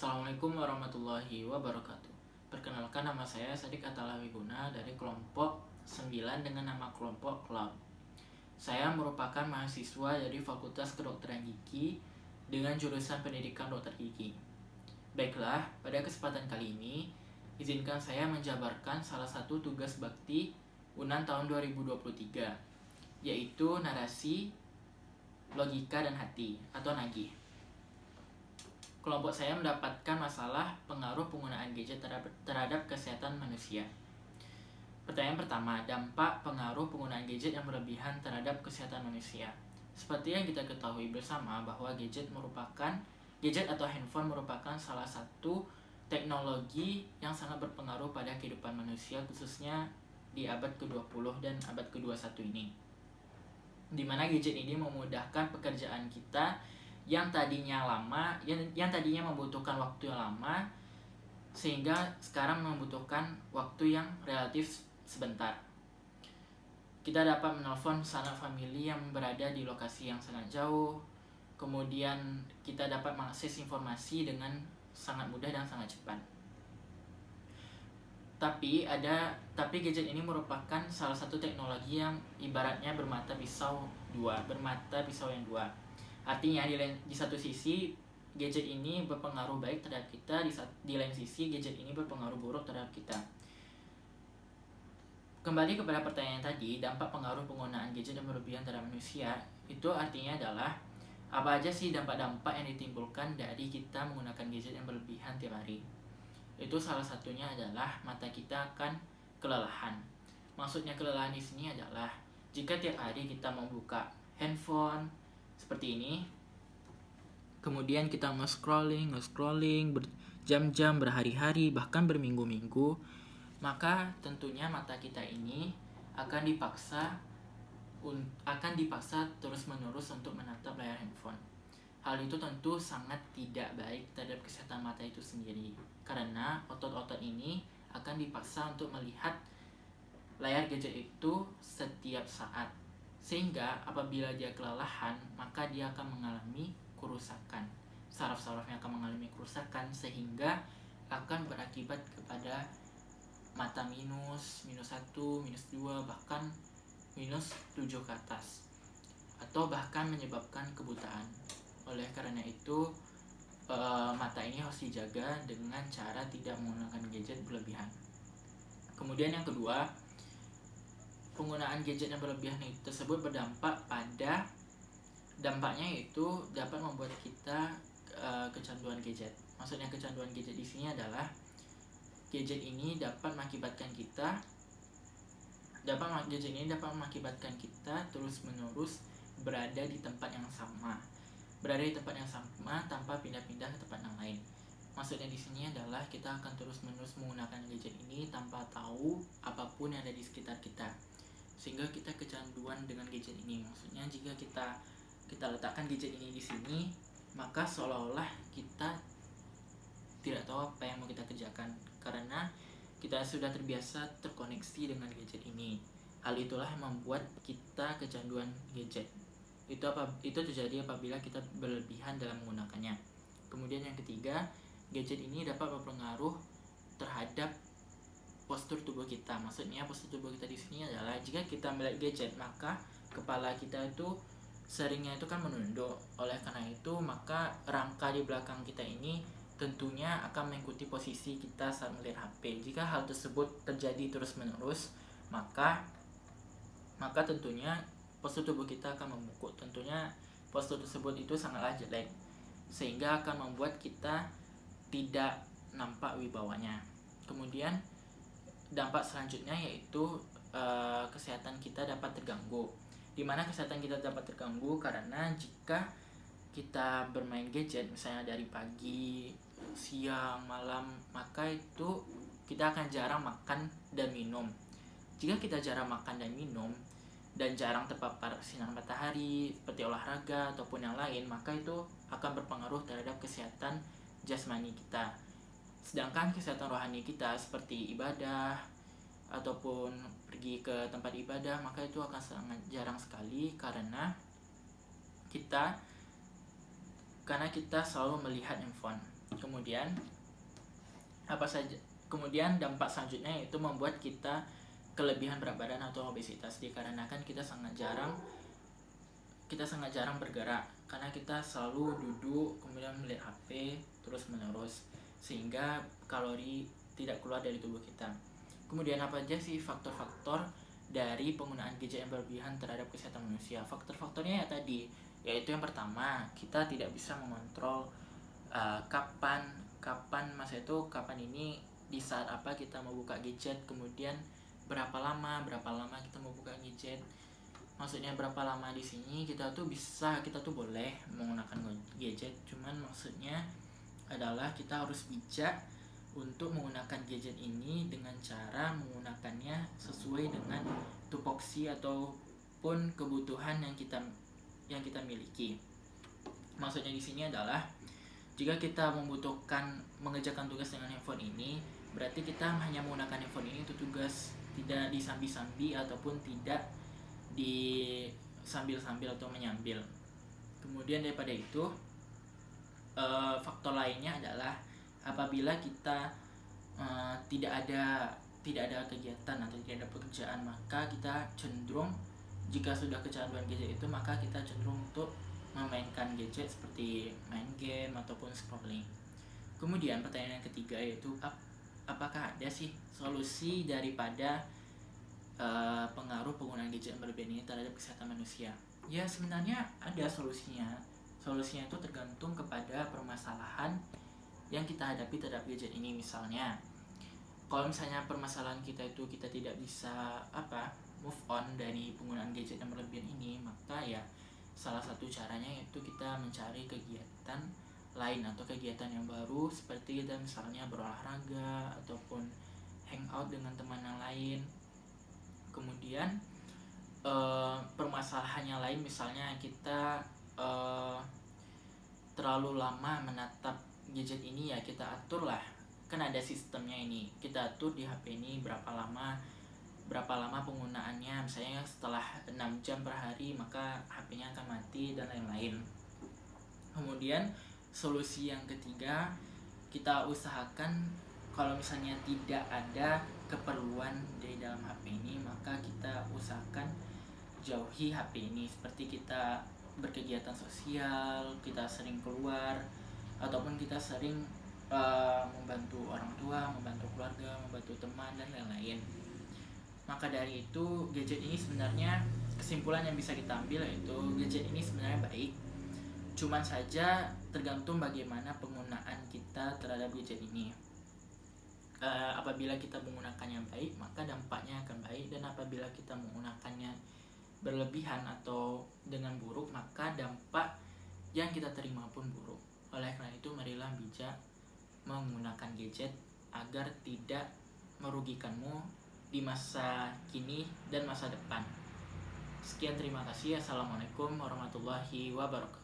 Assalamualaikum warahmatullahi wabarakatuh. Perkenalkan, nama saya Sadik Atala Wiguna dari kelompok 9 dengan nama kelompok Cloud. Saya merupakan mahasiswa dari Fakultas Kedokteran Gigi dengan jurusan Pendidikan Dokter Gigi. Baiklah, pada kesempatan kali ini, izinkan saya menjabarkan salah satu tugas bakti UNAN tahun 2023, yaitu narasi, logika, dan hati atau nagih. Kelompok saya mendapatkan masalah pengaruh penggunaan gadget terhadap kesehatan manusia. Pertanyaan pertama, dampak pengaruh penggunaan gadget yang berlebihan terhadap kesehatan manusia. Seperti yang kita ketahui bersama bahwa gadget atau handphone merupakan salah satu teknologi yang sangat berpengaruh pada kehidupan manusia, khususnya di abad ke-20 dan abad ke-21 ini. Di mana gadget ini memudahkan pekerjaan kita yang tadinya membutuhkan waktu yang lama, sehingga sekarang membutuhkan waktu yang relatif sebentar. Kita dapat menelpon sanak famili yang berada di lokasi yang sangat jauh. Kemudian kita dapat mengakses informasi dengan sangat mudah dan sangat cepat. Tapi gadget ini merupakan salah satu teknologi yang ibaratnya bermata pisau yang dua. Artinya di satu sisi gadget ini berpengaruh baik terhadap kita, di lain sisi gadget ini berpengaruh buruk terhadap kita. Kembali kepada pertanyaan tadi, dampak pengaruh penggunaan gadget yang berlebihan terhadap manusia, itu artinya adalah apa aja sih dampak-dampak yang ditimbulkan dari kita menggunakan gadget yang berlebihan tiap hari. Itu salah satunya adalah mata kita akan kelelahan. Maksudnya kelelahan di sini adalah jika tiap hari kita membuka handphone seperti ini, kemudian kita nge-scrolling berjam-jam, berhari-hari, bahkan berminggu-minggu, maka tentunya mata kita ini akan dipaksa terus-menerus untuk menatap layar handphone. Hal itu tentu sangat tidak baik terhadap kesehatan mata itu sendiri, karena otot-otot ini akan dipaksa untuk melihat layar gadget itu setiap saat, sehingga apabila dia kelelahan, maka dia akan mengalami kerusakan. Saraf-sarafnya akan mengalami kerusakan, sehingga akan berakibat kepada mata minus 1, minus 2, bahkan minus 7 ke atas, atau bahkan menyebabkan kebutaan. Oleh karena itu, mata ini harus dijaga dengan cara tidak menggunakan gadget berlebihan. Kemudian yang kedua, penggunaan gadget yang berlebihan tersebut berdampak pada dampaknya, yaitu dapat membuat kita kecanduan gadget. Maksudnya kecanduan gadget di sini adalah gadget ini dapat mengakibatkan kita terus-menerus berada di tempat yang sama tanpa pindah-pindah ke tempat yang lain. Maksudnya di sini adalah kita akan terus-menerus menggunakan gadget ini tanpa tahu apapun yang ada di sekitar kita, sehingga kita kecanduan dengan gadget ini. Maksudnya jika kita letakkan gadget ini di sini, maka seolah-olah kita tidak tahu apa yang mau kita kerjakan, karena kita sudah terbiasa terkoneksi dengan gadget ini. Hal itulah yang membuat kita kecanduan gadget. Itu terjadi apabila kita berlebihan dalam menggunakannya. Kemudian yang ketiga, gadget ini dapat berpengaruh terhadap postur tubuh kita. Maksudnya postur tubuh kita di sini adalah jika kita melihat gadget, maka kepala kita itu seringnya itu kan menunduk. Oleh karena itu, maka rangka di belakang kita ini tentunya akan mengikuti posisi kita saat melihat HP. Jika hal tersebut terjadi terus-menerus, maka tentunya postur tubuh kita akan membungkuk. Tentunya postur tersebut itu sangatlah jelek, sehingga akan membuat kita tidak nampak wibawanya. Kemudian dampak selanjutnya yaitu kesehatan kita dapat terganggu. Di mana kesehatan kita dapat terganggu karena jika kita bermain gadget misalnya dari pagi, siang, malam, maka itu kita akan jarang makan dan minum. Jika kita jarang makan dan minum dan jarang terpapar sinar matahari seperti olahraga ataupun yang lain, maka itu akan berpengaruh terhadap kesehatan jasmani kita. Sedangkan kesehatan rohani kita seperti ibadah ataupun pergi ke tempat ibadah, maka itu akan sangat jarang sekali karena kita selalu melihat handphone. Kemudian dampak selanjutnya yaitu membuat kita kelebihan berat badan atau obesitas, dikarenakan kita sangat jarang bergerak karena kita selalu duduk kemudian melihat HP terus menerus, sehingga kalori tidak keluar dari tubuh kita. Kemudian apa aja sih faktor-faktor dari penggunaan gadget yang berlebihan terhadap kesehatan manusia? Faktor-faktornya ya tadi, yaitu yang pertama, kita tidak bisa mengontrol kapan ini, di saat apa kita mau buka gadget, kemudian berapa lama kita mau buka gadget. Maksudnya berapa lama di sini kita tuh boleh menggunakan gadget, cuman maksudnya adalah kita harus bijak untuk menggunakan gadget ini dengan cara menggunakannya sesuai dengan tupoksi ataupun kebutuhan yang kita miliki. Maksudnya di sini adalah jika kita membutuhkan mengerjakan tugas dengan handphone ini, berarti kita hanya menggunakan handphone ini untuk tugas, tidak disambi-sambi ataupun tidak di sambil-sambil atau menyambil. Kemudian daripada itu, faktor lainnya adalah apabila kita tidak ada kegiatan atau tidak ada pekerjaan, maka kita cenderung, jika sudah kecanduan gadget itu, maka kita cenderung untuk memainkan gadget seperti main game ataupun scrolling. Kemudian pertanyaan yang ketiga yaitu apakah ada sih solusi daripada pengaruh penggunaan gadget yang berlebihan ini terhadap kesehatan manusia? Ya, sebenarnya ada solusinya. Solusinya itu tergantung kepada permasalahan yang kita hadapi terhadap gadget ini. Misalnya, kalau misalnya permasalahan kita itu kita tidak bisa move on dari penggunaan gadget yang berlebihan ini, maka ya salah satu caranya yaitu kita mencari kegiatan lain atau kegiatan yang baru, seperti kita misalnya berolahraga ataupun hangout dengan teman yang lain. Kemudian permasalahan yang lain, misalnya kita terlalu lama menatap gadget ini, ya kita atur lah, kan ada sistemnya ini, kita atur di HP ini berapa lama penggunaannya. Misalnya setelah 6 jam per hari maka HP-nya akan mati dan lain-lain. Kemudian solusi yang ketiga, kita usahakan kalau misalnya tidak ada keperluan dari dalam HP ini, maka kita usahakan jauhi HP ini, seperti kita berkegiatan sosial, kita sering keluar, ataupun kita sering membantu orang tua, membantu keluarga, membantu teman dan lain-lain. Maka dari itu, gadget ini sebenarnya, kesimpulan yang bisa kita ambil yaitu gadget ini sebenarnya baik, cuman saja tergantung bagaimana penggunaan kita terhadap gadget ini. Apabila kita menggunakannya baik, maka dampaknya akan baik, dan apabila kita menggunakannya berlebihan atau dengan buruk, maka dampak yang kita terima pun buruk. Oleh karena itu, marilah bijak menggunakan gadget agar tidak merugikanmu di masa kini dan masa depan. Sekian, terima kasih. Assalamualaikum warahmatullahi wabarakatuh.